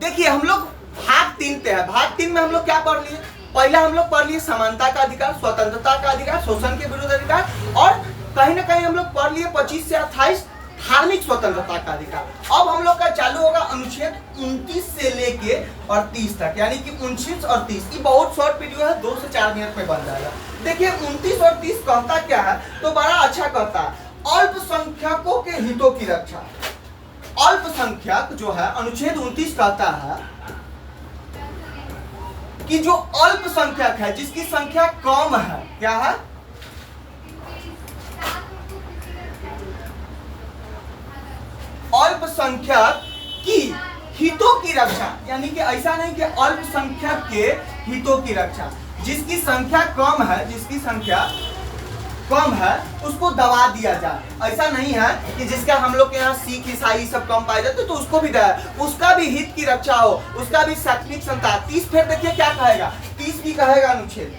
देखिए हम लोग भाग 3 पे है। भाग 3 में हम लोग क्या पढ़ लिए? पहला हम लोग पढ़ लिए समानता का अधिकार, स्वतंत्रता का अधिकार, शोषण के विरुद्ध अधिकार, और कहीं ना कहीं हम लोग पढ़ लिए 25 से 28 धार्मिक स्वतंत्रता का अधिकार। अब हम लोग का चालू होगा अनुच्छेद 29 से लेके और 30 तक, यानी कि 29 और 30। ये बहुत शॉर्ट वीडियो है, 2 से 4 मिनट में बन जाएगा। देखिए 29 और 30 कहता क्या है, तो बड़ा अच्छा कहता है, अल्पसंख्यकों के हितों की रक्षा। अल्पसंख्यक जो है, अनुच्छेद 29 कहता है कि जो अल्पसंख्यक है, जिसकी संख्या कम है, क्या है? अल्पसंख्यक की हितों की रक्षा, यानी कि ऐसा नहीं कि अल्पसंख्यक के हितों की रक्षा, जिसकी संख्या कम है, जिसकी संख्या कम है उसको दबा दिया जाए। ऐसा नहीं है कि जिसका हम लोग के यहाँ सिख ईसाई सब कम पाए जाते तो उसको भी दया, उसका भी हित की रक्षा हो, उसका भी शैक्षणिक संस्था। 30 फिर देखिए क्या कहेगा, 30 भी कहेगा अनुच्छेद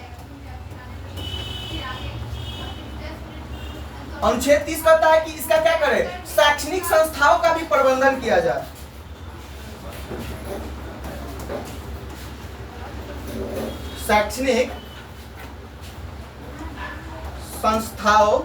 30 कहता है कि इसका क्या करे, शैक्षणिक संस्थाओं का भी प्रबंधन किया जाए। शैक्षणिक संस्थाओं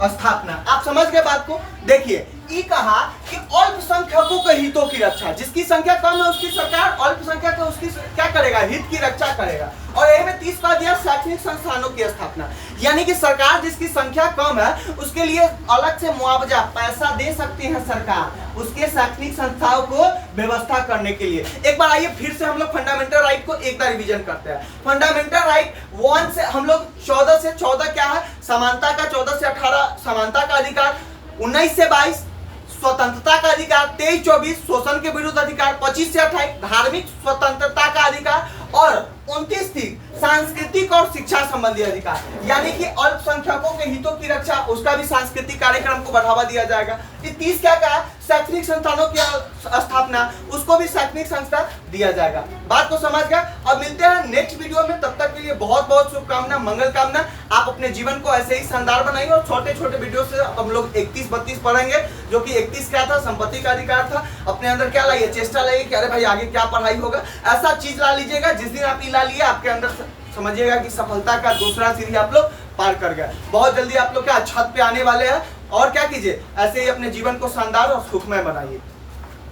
स्थापना। आप समझ गए बात को? देखिए ये कहा कि अल्पसंख्यकों के हितों की रक्षा, जिसकी संख्या कम है उसकी सरकार अल्पसंख्यक है उसकी क्या करेगा, हित की रक्षा करेगा। और ए में 30 का दिया शैक्षणिक संस्थानों की स्थापना, यानी कि सरकार जिसकी संख्या कम है उसके लिए अलग से मुआवजा पैसा दे सकती है सरकार, उसके शैक्षणिक संस्थाओं को व्यवस्था करने के लिए। एक बार आइए फिर से हम लोग फंडामेंटल राइट को एक बार रिवीजन करते हैं। फंडामेंटल राइट 1 से हम लोग 14 से 14 क्या है, समानता का, 14 से 18 समानता का अधिकार, 19 से 22 स्वतंत्रता का अधिकार, 23-24 शोषण के विरुद्ध अधिकार, 25 से 28 धार्मिक स्वतंत्रता का अधिकार, और 29 सांस्कृतिक और शिक्षा संबंधी अधिकार, यानी कि अल्पसंख्यकों के हितों की रक्षा, उसका भी सांस्कृतिक कार्यक्रम को बढ़ावा दिया जाएगा। 30 क्या कहा, शैक्षणिक संस्थानों की स्थापना, उसको भी शैक्षणिक संस्था दिया जाएगा। बात को समझ गया? अब मिलते हैं नेक्स्ट वीडियो में, तब तक के लिए बहुत बहुत शुभकामना, मंगल कामना। आप अपने जीवन को ऐसे ही शानदार बनाइए और छोटे छोटे वीडियो से हम लोग 31-32 पढ़ेंगे, जो कि 31 क्या था, संपत्ति का अधिकार था। अपने अंदर क्या लाइए, चेष्टा लाइए कि अरे भाई आगे क्या पढ़ाई होगा, ऐसा चीज ला लीजिएगा जिस दिन आप ला लिए आपके अंदर समझिएगा कि सफलता का दूसरा सीढ़ी आप लोग पार कर गए। बहुत जल्दी आप लोग क्या छत पे आने वाले हैं, और क्या कीजिए, ऐसे ही अपने जीवन को शानदार और सुखमय बनाइए।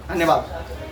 धन्यवाद।